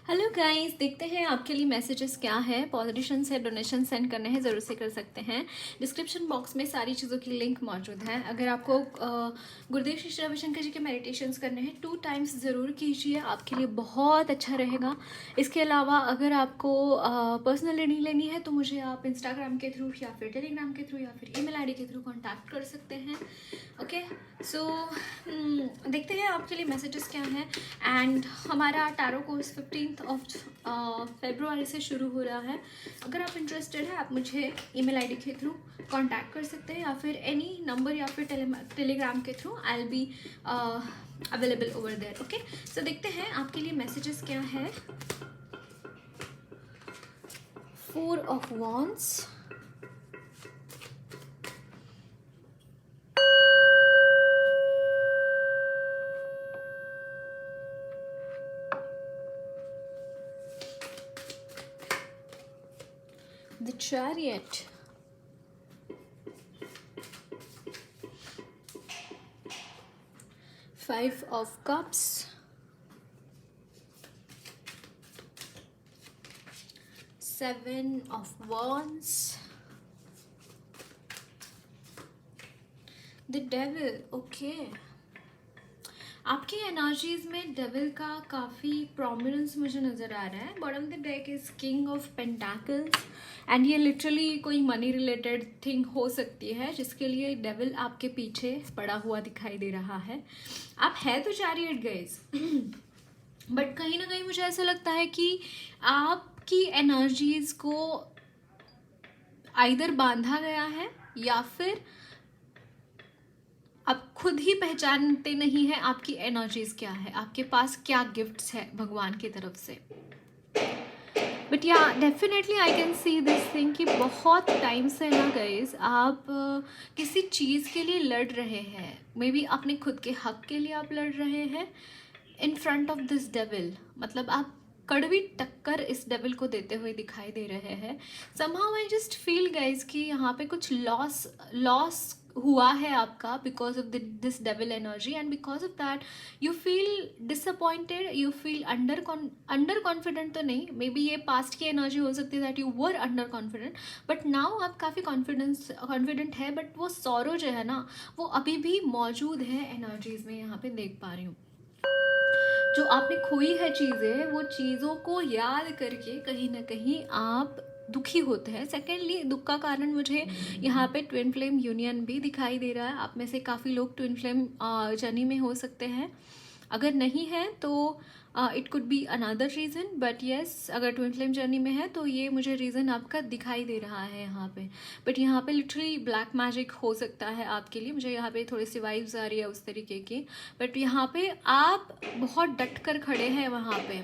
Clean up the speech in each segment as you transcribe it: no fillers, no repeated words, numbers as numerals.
Hello guys, देखते हैं आपके लिए मैसेजेस क्या है। पॉजिटिव है, डोनेशन सेंड करने हैं, ज़रूर से कर सकते हैं। डिस्क्रिप्शन बॉक्स में सारी चीज़ों की लिंक मौजूद है। अगर आपको गुरुदेव श्री रविशंकर जी के मेडिटेशंस करने हैं 2 टाइम्स ज़रूर कीजिए, आपके लिए बहुत अच्छा रहेगा। इसके अलावा अगर आपको पर्सनल रीडिंग लेनी है तो मुझे आप इंस्टाग्राम के थ्रू या फिर टेलीग्राम के थ्रू या फिर ईमेल आईडी के थ्रू कॉन्टैक्ट कर सकते हैं। ओके, सो देखते हैं आपके लिए मैसेजेस क्या हैं। एंड हमारा टैरो कोर्स 15 फरवरी से शुरू हो रहा है। अगर आप इंटरेस्टेड है आप मुझे ईमेल आईडी के थ्रू कांटेक्ट कर सकते हैं या फिर एनी नंबर या फिर टेलीग्राम के through I will be available over there. Okay, so देखते हैं आपके लिए मैसेजेस क्या है। 4 of wands, the chariot, 5 of cups, 7 of wands, the devil. Okay, आपकी एनर्जीज में डेविल का काफ़ी प्रोमिनेंस मुझे नज़र आ रहा है। Bottom the deck is king of pentacles and ये लिटरली कोई मनी रिलेटेड थिंग हो सकती है जिसके लिए डेविल आपके पीछे पड़ा हुआ दिखाई दे रहा है। आप है तो चैरियट गाइस बट कहीं ना कहीं मुझे ऐसा लगता है कि आपकी एनर्जीज को आइदर बांधा गया है या फिर आप खुद ही पहचानते नहीं हैं आपकी एनर्जीज क्या है, आपके पास क्या गिफ्ट्स है भगवान की तरफ से। बट या definitely I can see this thing कि बहुत टाइम से ना गाइस आप किसी चीज़ के लिए लड़ रहे हैं। मे बी अपने खुद के हक के लिए आप लड़ रहे हैं in front of this devil. मतलब आप कड़वी टक्कर इस डेविल को देते हुए दिखाई दे रहे हैं। Somehow I just feel guys कि यहाँ पे कुछ लॉस हुआ है आपका because of this devil energy and because of that you feel disappointed, you feel under confident. तो नहीं, मे बी ये पास्ट की एनर्जी हो सकती है that you were under confident, but now आप काफ़ी कॉन्फिडेंट है। बट वो सौरो जो है ना वो अभी भी मौजूद है एनर्जीज में, यहाँ पे देख पा रही हूँ। जो आपने खोई है चीज़ें, वो चीज़ों को याद करके कहीं ना कहीं आप दुखी होते हैं। सेकेंडली दुख का कारण मुझे यहाँ पे ट्विन फ्लेम यूनियन भी दिखाई दे रहा है। आप में से काफ़ी लोग ट्विन फ्लेम जर्नी में हो सकते हैं। अगर नहीं है तो it could be another reason, but yes अगर ट्विन फ्लेम जर्नी में है तो ये मुझे रीज़न आपका दिखाई दे रहा है यहाँ पे। बट यहाँ पे लिटरली ब्लैक मैजिक हो सकता है आपके लिए। मुझे यहाँ पे थोड़ी सी वाइब्स आ रही है उस तरीके की। बट यहाँ पे आप बहुत डट कर खड़े हैं, वहाँ पे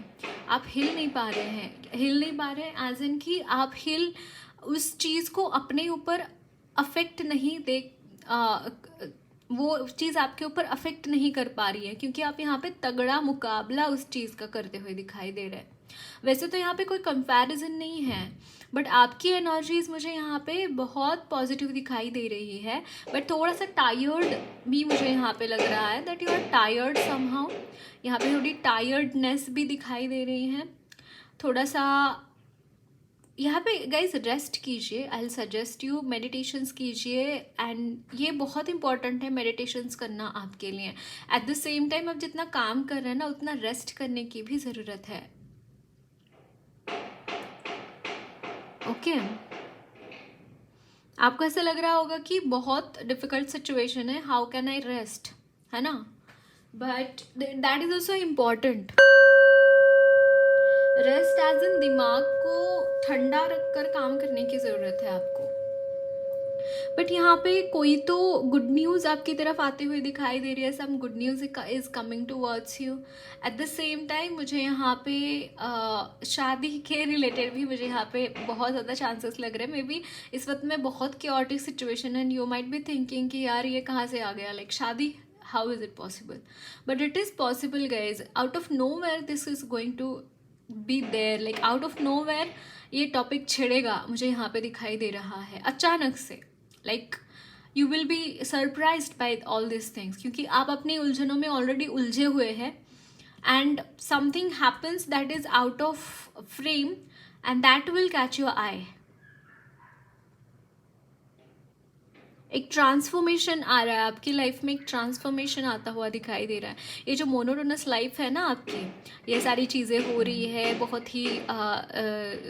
आप हिल नहीं पा रहे हैं एज इन कि आप उस चीज़ को अपने ऊपर अफेक्ट नहीं वो चीज़ आपके ऊपर अफेक्ट नहीं कर पा रही है क्योंकि आप यहाँ पे तगड़ा मुकाबला उस चीज़ का करते हुए दिखाई दे रहे हैं। वैसे तो यहाँ पे कोई कंपैरिजन नहीं है, बट आपकी एनर्जीज मुझे यहाँ पे बहुत पॉजिटिव दिखाई दे रही है। बट थोड़ा सा टायर्ड भी मुझे यहाँ पे लग रहा है that you are tired somehow. यहाँ पे थोड़ी टायर्डनेस भी दिखाई दे रही है। थोड़ा सा यहाँ पे गाइज रेस्ट कीजिए। I will suggest you meditations कीजिए एंड ये बहुत इंपॉर्टेंट है मेडिटेशंस करना आपके लिए। एट द सेम टाइम आप जितना काम कर रहे हैं ना उतना रेस्ट करने की भी ज़रूरत है। ओके, आपको ऐसा लग रहा होगा कि बहुत डिफिकल्ट सिचुएशन है, हाउ कैन आई रेस्ट, है ना? But that is also important. Rest as in दिमाग को ठंडा रखकर काम करने की ज़रूरत है आपको। बट यहाँ पे कोई तो गुड न्यूज़ आपकी तरफ आते हुए दिखाई दे रही है। Some good news is coming towards you. At the same time मुझे यहाँ पे शादी के रिलेटेड भी मुझे यहाँ पे बहुत ज़्यादा चांसेस लग रहे हैं। मे बी इस वक्त में बहुत chaotic situation and you might be thinking कि यार ये कहाँ से आ गया, लाइक शादी, how is it possible? But it is possible guys. Out of nowhere this is going to be there, like out of nowhere ये topic छिड़ेगा, मुझे यहाँ पे दिखाई दे रहा है अचानक से। Like you will be surprised by all this things क्योंकि आप अपनी उलझनों में ऑलरेडी उलझे हुए हैं। and something happens that is out of frame and that will catch your eye. एक ट्रांसफॉर्मेशन आ रहा है आपकी लाइफ में, एक ट्रांसफॉर्मेशन आता हुआ दिखाई दे रहा है. ये जो मोनोटोनस लाइफ है ना आपकी, ये सारी चीज़ें हो रही है, बहुत ही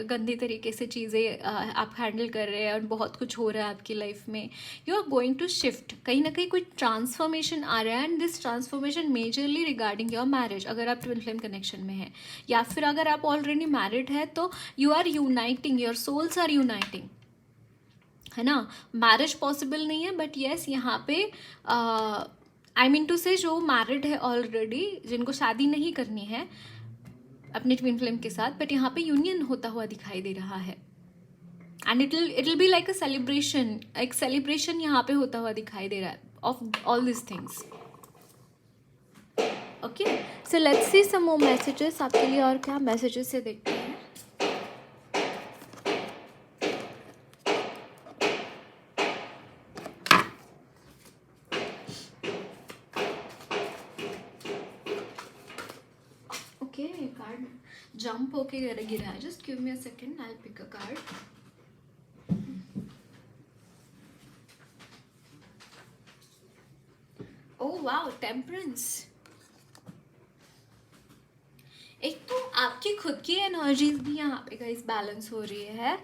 गंदी तरीके से चीज़ें आप हैंडल कर रहे हैं और बहुत कुछ हो रहा है आपकी लाइफ में. You are going to shift, कहीं ना कहीं कोई ट्रांसफॉर्मेशन आ रहा है and this transformation majorly regarding your marriage. अगर आप ट्विन फ्लेम कनेक्शन में है या फिर अगर आप ऑलरेडी मैरिड है तो you are uniting, your souls are uniting, है ना. मैरिज पॉसिबल नहीं है बट येस यहाँ पे आई मीन टू से जो मैरिड है ऑलरेडी, जिनको शादी नहीं करनी है अपने ट्विन फ्लेम के साथ, बट यहाँ पे यूनियन होता हुआ दिखाई दे रहा है and it will be like a celebration. एक सेलिब्रेशन यहाँ पे होता हुआ दिखाई दे रहा है of all this things. Okay, so let's see some more messages आपके लिए. और क्या मैसेजेस से देखते हैं. कार्ड जंप होके गिरा है. Just give me a second, I will pick a card. Oh wow, temperance. एक तो आपकी खुद की एनर्जीज भी यहाँ पे गाइस बैलेंस हो रही है.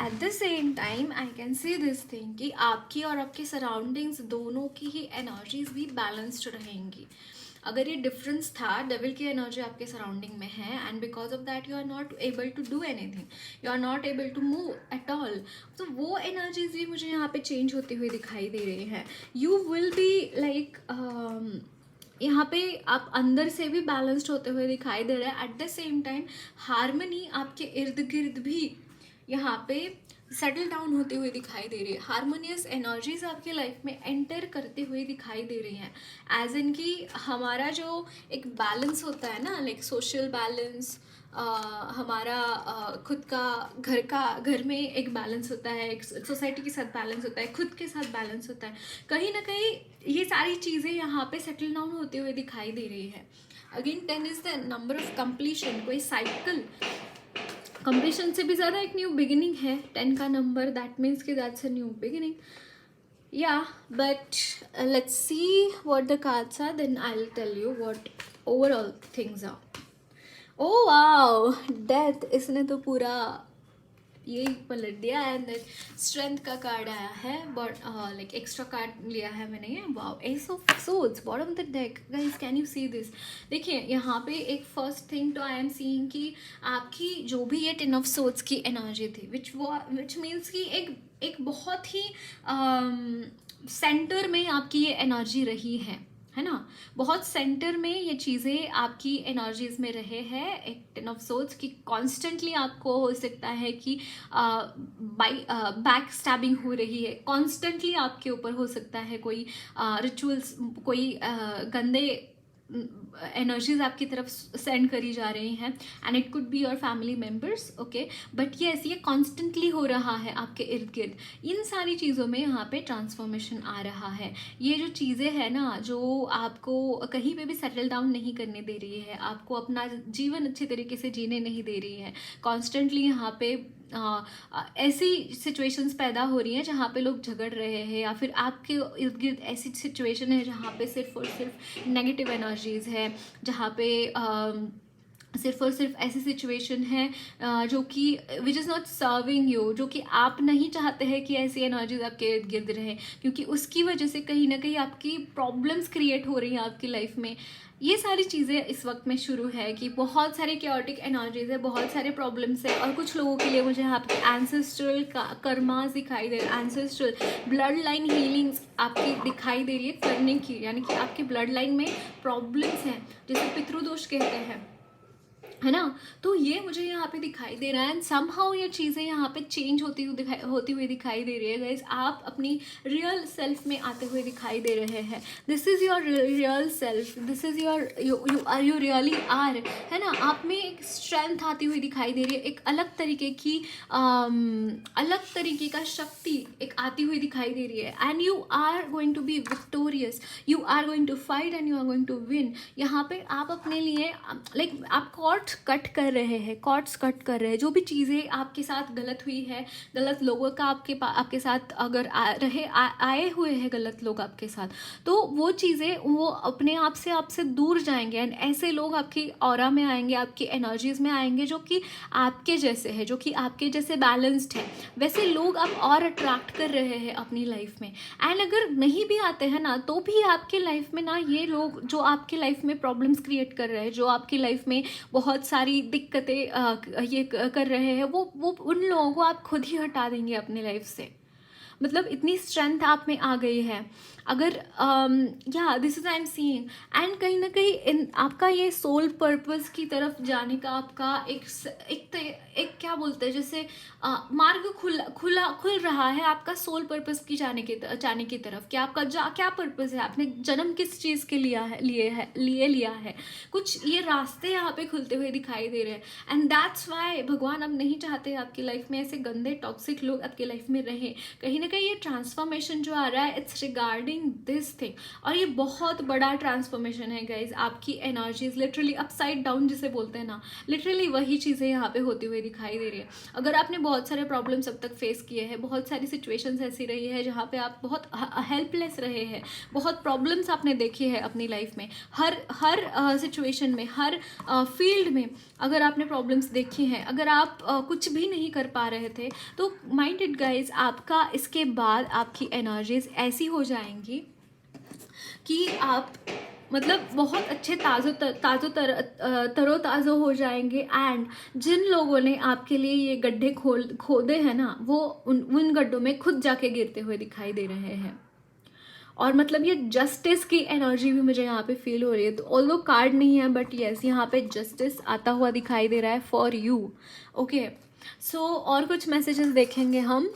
Eight the same time I can see this thing कि आपकी और आपके सराउंडिंग्स दोनों की ही एनर्जीज भी बैलेंस्ड रहेंगी. अगर ये डिफरेंस था, डेविल की एनर्जी आपके सराउंडिंग में है and because of that you are not able to do anything, you are not able to move at all. तो वो एनर्जीज भी मुझे यहाँ पे चेंज होती हुई दिखाई दे रही है. यू विल बी लाइक यहाँ पे आप अंदर से भी बैलेंस्ड होते हुए दिखाई दे रहे हैं. Eight the same time harmony आपके इर्द गिर्द भी यहाँ पे सेटल डाउन होती हुई दिखाई दे रही है. हार्मोनियस एनर्जीज आपके लाइफ में एंटर करते हुए दिखाई दे रही हैं. एज इन कि हमारा जो एक बैलेंस होता है ना, लाइक सोशल बैलेंस, हमारा खुद का घर में एक बैलेंस होता है, एक सोसाइटी के साथ बैलेंस होता है, खुद के साथ बैलेंस होता है. कहीं ना कहीं ये सारी चीज़ें यहाँ पे सेटल डाउन होते हुए दिखाई दे रही है. Again 10 is the number of completion. कोई साइकिल कंप्लीशन से भी ज़्यादा एक न्यू बिगिनिंग है 10 का नंबर. दैट मीन्स कि दैट्स अ न्यू बिगिनिंग. या but let's see what the cards are, then I will tell you what overall things are. Oh wow, death. इसने तो पूरा ये पलट दिया. एंड स्ट्रेंथ का कार्ड आया है, बट लाइक एक्स्ट्रा कार्ड लिया है मैंने. ये wow, S of swords bottom of the deck. Guys can you see this. देखिए यहाँ पे एक फर्स्ट थिंग तो आई एम सीइंग कि आपकी जो भी ये 10 ऑफ सोर्ड्स की एनर्जी थी, विच मीन्स कि एक बहुत ही सेंटर में आपकी ये एनर्जी रही है ना. बहुत सेंटर में ये चीज़ें आपकी एनर्जीज में रहे हैं. एक 10 ऑफ सोर्ड्स की कॉन्स्टेंटली आपको हो सकता है कि बैक स्टैबिंग हो रही है. कॉन्स्टेंटली आपके ऊपर हो सकता है कोई रिचुअल्स, कोई गंदे एनर्जीज आपकी तरफ सेंड करी जा रही हैं. And it could be your family members. Okay, but ये कॉन्स्टेंटली हो रहा है आपके इर्द गिर्द. इन सारी चीज़ों में यहाँ पे ट्रांसफॉर्मेशन आ रहा है. ये जो चीज़ें हैं ना, जो आपको कहीं पे भी सेटल डाउन नहीं करने दे रही है, आपको अपना जीवन अच्छे तरीके से जीने नहीं दे रही है. कॉन्स्टेंटली यहाँ पे ऐसी सिचुएशंस पैदा हो रही हैं जहाँ पे लोग झगड़ रहे हैं, या फिर आपके इर्द गिर्द ऐसी सिचुएशन है जहाँ पे सिर्फ और सिर्फ नेगेटिव एनर्जीज है, जहाँ पे सिर्फ और सिर्फ ऐसी सिचुएशन है जो कि which is not serving you, जो कि आप नहीं चाहते हैं कि ऐसी एनर्जीज आपके इर्द गिर्द रहें, क्योंकि उसकी वजह से कहीं ना कहीं आपकी प्रॉब्लम्स क्रिएट हो रही हैं आपकी लाइफ में. ये सारी चीज़ें इस वक्त में शुरू है कि बहुत सारे क्योटिक एनर्जीज है, बहुत सारे प्रॉब्लम्स है. और कुछ लोगों के लिए मुझे यहाँ पे एंसेस्ट्रल कर्मास दिखाई दे रहा है, एंसेस्ट्रल ब्लड लाइन हीलिंग्स आपकी दिखाई दे रही है करने की. यानी कि आपकी ब्लड लाइन में प्रॉब्लम्स हैं, जैसे पितृदोष कहते हैं, है ना। तो ये मुझे यहाँ पे दिखाई दे रहा है, एंड समहाउ ये चीज़ें यहाँ पे चेंज होती हुई दिखाई दे रही है गाइस। आप अपनी रियल सेल्फ में आते हुए दिखाई दे रहे हैं। This is your real self, this is your you really are, है ना। आप में एक स्ट्रेंथ आती हुई दिखाई दे रही है, एक अलग तरीके की अलग तरीके का शक्ति एक आती हुई दिखाई दे रही है, and you are going to be victorious, you are going to fight and you are going to win. यहाँ पे आप अपने लिए लाइक आप कॉर्ड्स कट कर रहे हैं, कॉर्ड्स कट कर रहे हैं। जो भी चीज़ें आपके साथ गलत हुई है, गलत लोगों का आपके साथ अगर आए हुए हैं गलत लोग आपके साथ, तो वो चीज़ें वो अपने आप से आपसे दूर जाएंगे, एंड ऐसे लोग आपकी ऑरा में आएंगे, आपकी एनर्जीज में आएंगे जो कि आपके जैसे है, जो कि आपके जैसे बैलेंस्ड है। वैसे लोग आप और अट्रैक्ट कर रहे हैं अपनी लाइफ में। एंड अगर नहीं भी आते हैं ना, तो भी आपके लाइफ में ना ये लोग जो आपके लाइफ में प्रॉब्लम्स क्रिएट कर रहे हैं, जो आपकी लाइफ में बहुत सारी दिक्कतें ये कर रहे हैं, वो उन लोगों को आप खुद ही हटा देंगे अपने लाइफ से। मतलब इतनी स्ट्रेंथ आप में आ गई है। अगर या this is I am seeing, and कहीं ना कहीं इन आपका ये सोल पर्पस की तरफ जाने का आपका एक क्या बोलते हैं, जैसे मार्ग खुल रहा है आपका सोल पर्पस की जाने की तरफ। क्या आपका क्या पर्पस है, आपने जन्म किस चीज़ के लिए लिया है, कुछ ये रास्ते यहाँ पे खुलते हुए दिखाई दे रहे हैं। एंड दैट्स वाई भगवान अब नहीं चाहते आपकी लाइफ में ऐसे गंदे टॉक्सिक लोग आपकी लाइफ में रहें। कहीं ना कहीं ये ट्रांसफॉर्मेशन जो आ रहा है, इट्स रिगार्डिंग दिस थिंग, और ये बहुत बड़ा ट्रांसफॉर्मेशन है गाइज। आपकी एनर्जीज लिटरली अपसाइड डाउन जिसे बोलते हैं ना, लिटरली वही चीज़ें यहाँ पे होती हुई दिखाई दे रही है। अगर आपने बहुत सारे प्रॉब्लम्स अब तक फेस किए हैं, बहुत सारी सिचुएशंस ऐसी रही है जहाँ पे आप बहुत हेल्पलेस रहे हैं, बहुत प्रॉब्लम्स आपने देखी है अपनी लाइफ में, हर सिचुएशन में, हर फील्ड में अगर आपने प्रॉब्लम्स देखी हैं, अगर आप कुछ भी नहीं कर पा रहे थे, तो माइंड इट गाइज, आपका इसके बाद आपकी एनर्जीज ऐसी हो जाएंगी कि आप मतलब बहुत अच्छे तरोताज़ा हो जाएंगे। एंड जिन लोगों ने आपके लिए ये गड्ढे खोदे हैं ना, वो उन गड्ढों में खुद जाके गिरते हुए दिखाई दे रहे हैं। और मतलब ये जस्टिस की एनर्जी भी मुझे यहाँ पे फील हो रही है। तो ऑल्दो कार्ड नहीं है, बट यस यहाँ पे जस्टिस आता हुआ दिखाई दे रहा है फॉर यू। ओके, सो और कुछ मैसेजेस देखेंगे हम।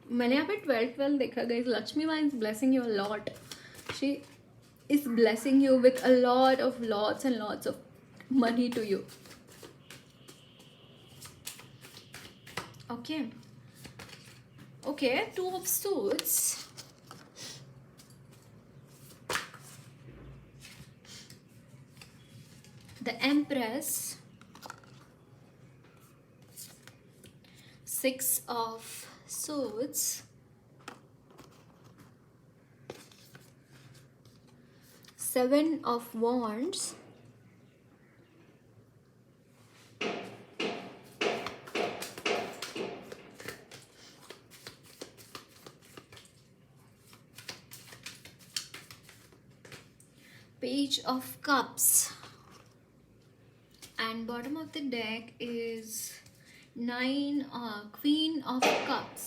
मैंने यहाँ पे 12 देखा गाइस। लक्ष्मी माँ is blessing you a lot, she is blessing you with a lot of lots and lots of money to you. Okay. Okay, 2 of Swords. The Empress. 6 of Swords. 7 of Wands. Page of Cups. And bottom of the deck is Queen of Cups.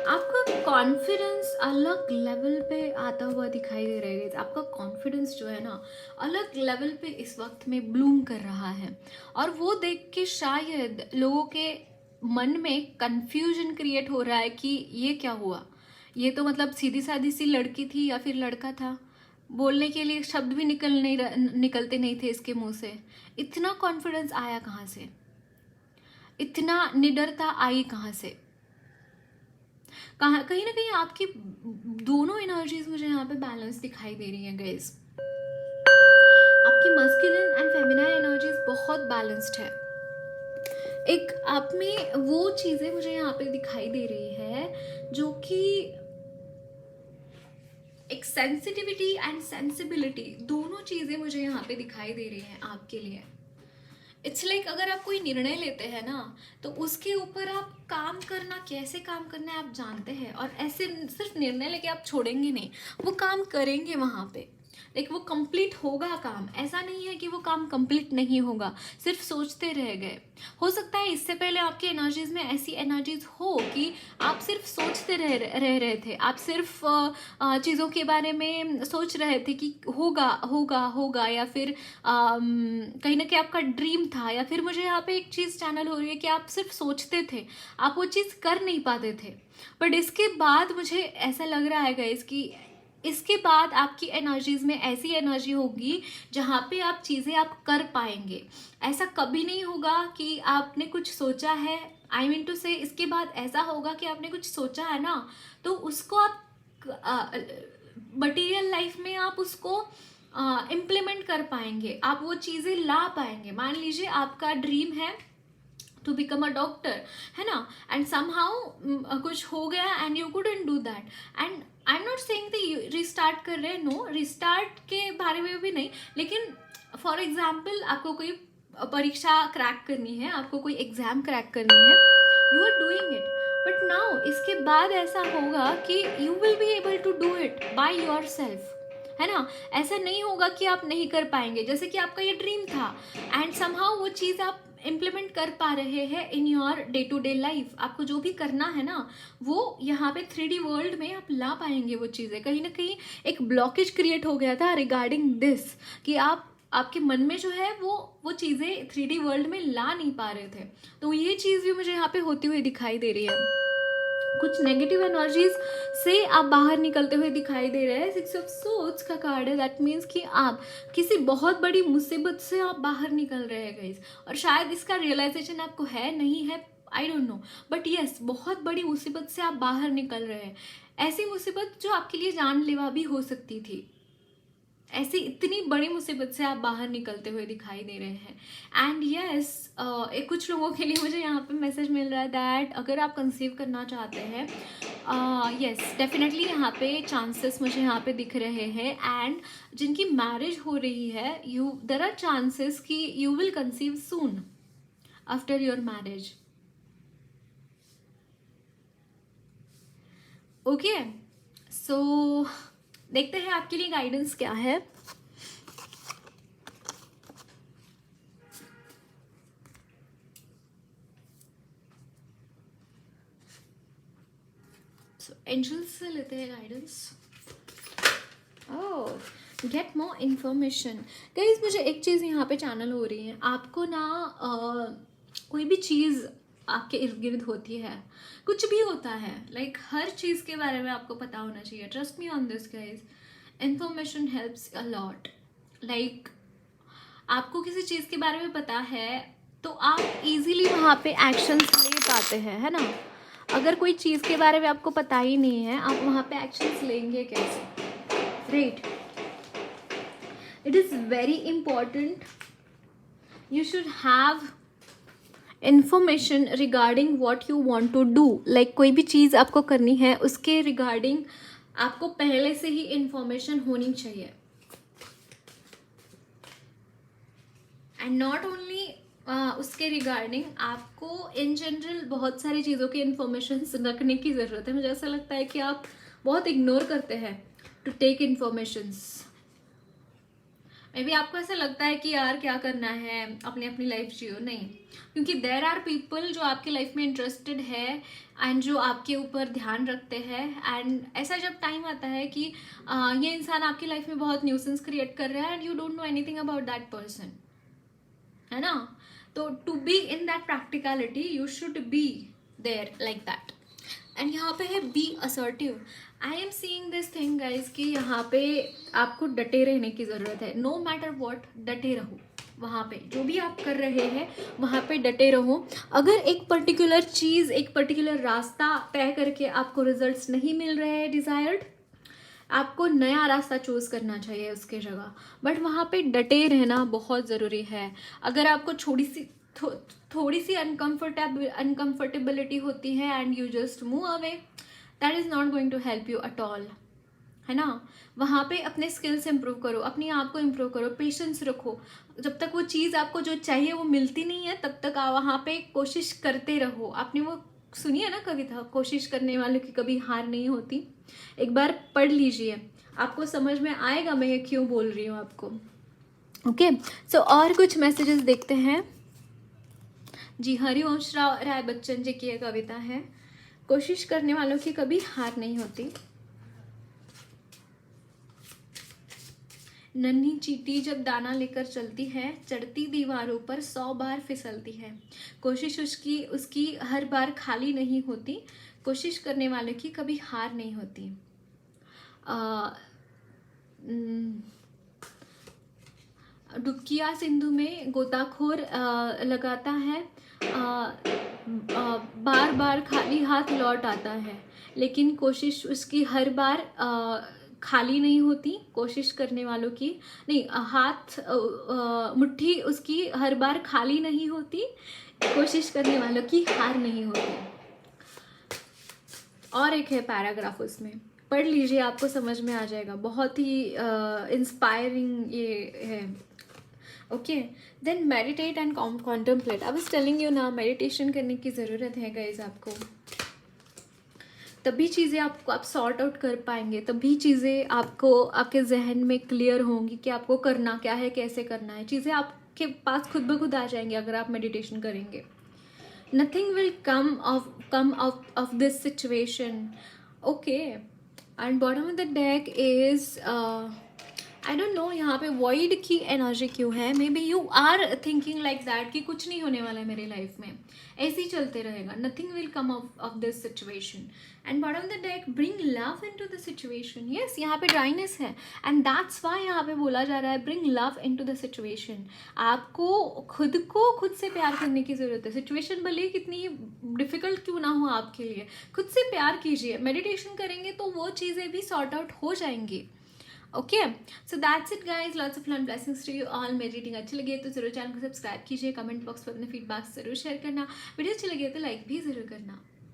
आपका confidence अलग level पे आता हुआ दिखाई दे रहा है। आपका कॉन्फिडेंस जो है ना, अलग लेवल पे इस वक्त में ब्लूम कर रहा है, और वो देख के शायद लोगों के मन में कंफ्यूजन क्रिएट हो रहा है कि ये क्या हुआ, ये तो मतलब सीधी सादी सी लड़की थी या फिर लड़का था, बोलने के लिए शब्द भी निकलते नहीं थे इसके मुंह से। इतना कॉन्फिडेंस आया कहाँ से, इतना निडरता आई कहाँ से? कहीं ना कहीं आपकी दोनों एनर्जीज मुझे यहाँ पे बैलेंस दिखाई दे रही है गाइस। आपकी मस्कुलिन एंड फेमिनाइन एनर्जीज बहुत बैलेंस्ड है। एक आप में वो चीज़ें मुझे यहाँ पे दिखाई दे रही है जो कि एक सेंसिटिविटी एंड सेंसिबिलिटी, दोनों चीज़ें मुझे यहाँ पे दिखाई दे रही हैं आपके लिए। इट्स लाइक अगर आप कोई निर्णय लेते हैं ना, तो उसके ऊपर आप काम करना, कैसे काम करना है आप जानते हैं, और ऐसे सिर्फ निर्णय लेके आप छोड़ेंगे नहीं, वो काम करेंगे वहाँ पे। लाइक वो कंप्लीट होगा काम, ऐसा नहीं है कि वो काम कंप्लीट नहीं होगा, सिर्फ सोचते रह गए। हो सकता है इससे पहले आपकी एनर्जीज में ऐसी एनर्जीज हो कि आप सिर्फ सोचते रह रहे थे, आप सिर्फ चीज़ों के बारे में सोच रहे थे कि होगा होगा होगा, या फिर कहीं ना कहीं आपका ड्रीम था, या फिर मुझे यहाँ पे एक चीज़ चैनल हो रही है कि आप सिर्फ सोचते थे, आप वो चीज़ कर नहीं पाते थे। बट इसके बाद मुझे ऐसा लग रहा है गाइस कि इसके बाद आपकी एनर्जीज में ऐसी एनर्जी होगी जहाँ पे आप चीज़ें आप कर पाएंगे। ऐसा कभी नहीं होगा कि आपने कुछ सोचा है, आई मीन टू से इसके बाद ऐसा होगा कि आपने कुछ सोचा है ना, तो उसको आप मटीरियल लाइफ में आप उसको इम्प्लीमेंट कर पाएंगे, आप वो चीज़ें ला पाएंगे। मान लीजिए आपका ड्रीम है टू बिकम अ डॉक्टर, है ना, एंड समहाउ कुछ हो गया and you couldn't do that, and I am not saying कि रिस्टार्ट कर रहे हैं, नो, रिस्टार्ट के बारे में भी नहीं, लेकिन फॉर एग्जाम्पल आपको कोई परीक्षा क्रैक करनी है, आपको कोई एग्जाम क्रैक करनी है, you are doing it, but now इसके बाद ऐसा होगा कि you will be able to do it by yourself, है ना। ऐसा नहीं होगा कि आप नहीं कर पाएंगे, जैसे कि आपका ये ड्रीम था एंड समहाउ वो चीज़ आप इम्प्लीमेंट कर पा रहे हैं in your day to day life. आपको जो भी करना है ना, वो यहाँ पे 3D वर्ल्ड में आप ला पाएंगे वो चीज़ें। कहीं ना कहीं एक ब्लॉकेज क्रिएट हो गया था रिगार्डिंग दिस, कि आपके मन में जो है वो चीज़ें 3D वर्ल्ड में ला नहीं पा रहे थे। तो ये चीज़ भी मुझे यहाँ पे होती हुई दिखाई दे रही है। कुछ नेगेटिव एनर्जीज से आप बाहर निकलते हुए दिखाई दे रहे हैं। 6 ऑफ सोर्ड्स का कार्ड है, दैट मीन्स कि आप किसी बहुत बड़ी मुसीबत से आप बाहर निकल रहे हैं गाइस, और शायद इसका रियलाइजेशन आपको है नहीं है, आई डोंट नो, बट यस, बहुत बड़ी मुसीबत से आप बाहर निकल रहे हैं। ऐसी मुसीबत जो आपके लिए जानलेवा भी हो सकती थी, ऐसी इतनी बड़ी मुसीबत से आप बाहर निकलते हुए दिखाई दे रहे हैं। एंड यस, कुछ लोगों के लिए मुझे यहाँ पे मैसेज मिल रहा है दैट अगर आप कंसीव करना चाहते हैं, यस डेफिनेटली यहाँ पे चांसेस मुझे यहाँ पे दिख रहे हैं। एंड जिनकी मैरिज हो रही है, देयर आर चांसेस कि you will conceive soon after your marriage. Okay, so देखते हैं आपके लिए गाइडेंस क्या है। एंजल्स से लेते हैं गाइडेंस। ओह, गेट मोर इन्फॉर्मेशन। गाइस, मुझे एक चीज़ यहाँ पे चैनल हो रही है, आपको ना कोई भी चीज़ आपके इर्द गिर्द होती है, कुछ भी होता है, लाइक हर चीज़ के बारे में आपको पता होना चाहिए। Trust me on this guys, information helps a lot. Like आपको किसी चीज़ के बारे में पता है तो आप इजीली वहाँ पे एक्शंस ले पाते हैं, है ना। अगर कोई चीज़ के बारे में आपको पता ही नहीं है, आप वहाँ पे एक्शंस लेंगे कैसे, right. It is very important, you should have information regarding what you want to do. Like कोई भी चीज़ आपको करनी है, उसके रिगार्डिंग आपको पहले से ही इंफॉर्मेशन होनी चाहिए। एंड नॉट ओनली उसके रिगार्डिंग, आपको इन जनरल बहुत सारी चीज़ों की इंफॉर्मेशन रखने की ज़रूरत है। मुझे ऐसा लगता है कि आप बहुत इग्नोर करते हैं to take informations. Maybe आपको ऐसा लगता है कि यार क्या करना है, अपनी अपनी लाइफ जियो, नहीं, क्योंकि देर आर पीपल जो आपकी लाइफ में इंटरेस्टेड है एंड जो आपके ऊपर ध्यान रखते हैं। एंड ऐसा जब टाइम आता है कि ये इंसान आपकी लाइफ में बहुत न्यूसेंस क्रिएट कर रहा है and you don't know anything about that person, है ना। तो to be in that practicality you should be there like that. And यहाँ पे है be assertive. I am seeing this thing guys कि यहाँ पे आपको डटे रहने की ज़रूरत है। नो मैटर वॉट, डटे रहो वहाँ पे, जो भी आप कर रहे हैं वहाँ पे डटे रहो। अगर एक पर्टिकुलर चीज़, एक पर्टिकुलर रास्ता तय करके आपको रिजल्ट्स नहीं मिल रहे हैं डिज़ायर्ड, आपको नया रास्ता चूज़ करना चाहिए उसके जगह, बट वहाँ पे डटे रहना बहुत ज़रूरी है। अगर आपको थोड़ी सी अनकम्फर्टेबिलिटी होती है and you just move away, that is not going to help you at all, है ना। वहाँ पे अपने स्किल्स इंप्रूव करो, अपने आप को इंप्रूव करो, पेशेंस रखो। जब तक वो चीज़ आपको जो चाहिए वो मिलती नहीं है, तब तक आप वहाँ पे कोशिश करते रहो। आपने वो सुनिए ना कविता, कोशिश करने वालों की कभी हार नहीं होती, एक बार पढ़ लीजिए। आपको समझ में आएगा मैं ये क्यों बोल रही हूँ आपको। ओके सो और कुछ मैसेजेस देखते हैं जी। हरिवंश राय बच्चन जी की ये कविता है, कोशिश करने वालों की कभी हार नहीं होती। नन्ही चींटी जब दाना लेकर चलती है, चढ़ती दीवारों पर 100 बार फिसलती है। कोशिश उसकी हर बार खाली नहीं होती, कोशिश करने वालों की कभी हार नहीं होती। डुबकिया सिंधु में गोताखोर लगाता है, बार बार खाली हाथ लौट आता है, लेकिन कोशिश उसकी हर बार खाली नहीं होती, कोशिश करने वालों की नहीं, हाथ मुट्ठी उसकी हर बार खाली नहीं होती, कोशिश करने वालों की हार नहीं होती। और एक है पैराग्राफ, उसमें पढ़ लीजिए, आपको समझ में आ जाएगा, बहुत ही इंस्पायरिंग ये है। Okay then meditate and contemplate. I was telling you ना, मेडिटेशन करने की ज़रूरत है गाइज आपको, तभी चीज़ें आपको आप सॉर्ट आउट कर पाएंगे, तभी चीज़ें आपको आपके जहन में क्लियर होंगी कि आपको करना क्या है, कैसे करना है। चीज़ें आपके पास खुद ब खुद आ जाएंगी अगर आप मेडिटेशन करेंगे। Nothing will come of this situation. Okay and bottom of the deck is I don't know यहाँ पे वॉइड की एनर्जी क्यों है। Maybe you are thinking like that कि कुछ नहीं होने वाला है मेरे लाइफ में, ऐसे ही चलते रहेगा, nothing will come of this situation. And bottom of the deck bring love into the situation. Yes यहाँ पे ड्राइनेस है एंड दैट्स वाई यहाँ पे बोला जा रहा है bring love into the situation. आपको खुद से प्यार करने की ज़रूरत है। सिचुएशन भले कितनी डिफिकल्ट क्यों ना हो आपके लिए, खुद से प्यार कीजिए। मेडिटेशन करेंगे तो वो चीज़ें भी सॉर्ट आउट हो जाएंगी। Okay so that's it guys, lots of learn blessings to you all. मेरी रीडिंग अच्छी लगी तो जरूर चैनल को सब्सक्राइब कीजिए, कमेंट बॉक्स पर अपने फीडबैक जरूर शेयर करना, वीडियो अच्छी लगी तो लाइक भी जरूर करना।